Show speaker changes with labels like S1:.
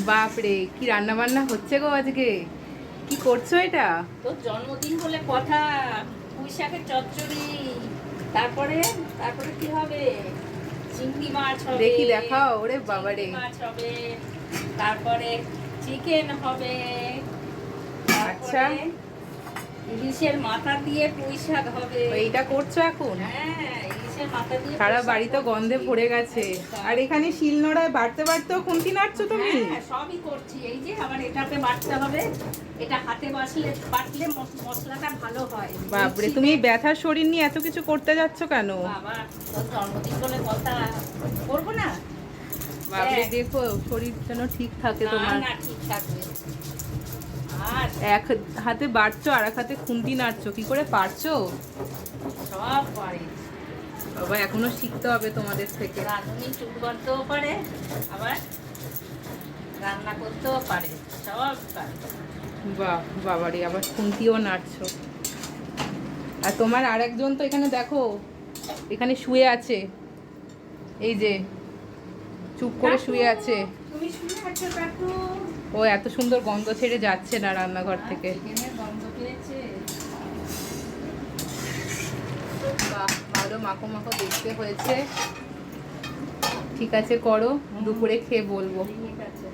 S1: বাপরে, কি রান্না বান্না হচ্ছে গো আজকে? কি করছো এটা?
S2: তোর জন্মদিন বলে কথা। পুঁই শাকের চচ্চড়ি। তারপরে তারপরে কি হবে? চিংড়ি মাছ হবে।
S1: দেখি দেখাও, ওরে বাবারে।
S2: চিংড়ি মাছ হবে। তারপরে চিকেন হবে।
S1: আচ্ছা,
S2: তারপরে ইলিশের মাথা দিয়ে পুঁই শাক হবে।
S1: এইটা করছো এখন?
S2: হ্যাঁ, ইলিশের মাথা দিয়ে
S1: সারা
S2: পুঁই শাক
S1: বাড়ি তো
S2: করছি।
S1: গন্ধে ভরে গেছে। আর এখানে শিলনোড়ায় বাটতে বাটতেও খুন্তি নাড়ছো তুমি?
S2: হ্যাঁ, সবই করছি। এই যে আবার এটাকে বাটতে হবে। এটা হাতে বাটলে মশলাটা ভালো হয়।
S1: বাপরে, তুমি এই ব্যথার শরীর নিয়ে এত কিছু করতে যাচ্ছ কেন?
S2: বাবা, তোর জন্মদিন বলে কথা। করবো না?
S1: বাপরে,
S2: দেখ।
S1: দেখো শরীর যেন ঠিক থাকে
S2: না
S1: তোমার।
S2: না, ঠিক থাকবে। আর
S1: এক হাতে বাটছো আর এক হাতে খুন্তি নাড়ছো, কি করে পারছো?
S2: সব পারে।
S1: বাবা, এখনো শিখতে হবে তোমাদের থেকে।
S2: রাঁধুনি চুল করতেও পারে, আবার রান্না করতেও পারে। সব পারে।
S1: বাহ, বাবারে, আবার খুন্তিও নাড়ছো। আর তোমার আরেকজন তো এখানে দেখো, এখানে শুয়ে আছে। এই যে চুপ করে শুয়ে আছে।
S2: তুমি শুনে আছো কাকু?
S1: ও এত সুন্দর গন্ধ ছেড়ে যাচ্ছে না রান্নাঘর থেকে।
S2: চিকেনের গন্ধ পেয়েছে।
S1: বাহ, ভালো মাখো মাখো দেখতে হয়েছে। ঠিক আছে, করো, দুপুরে খেয়ে বলবো।
S2: ঠিক আছে।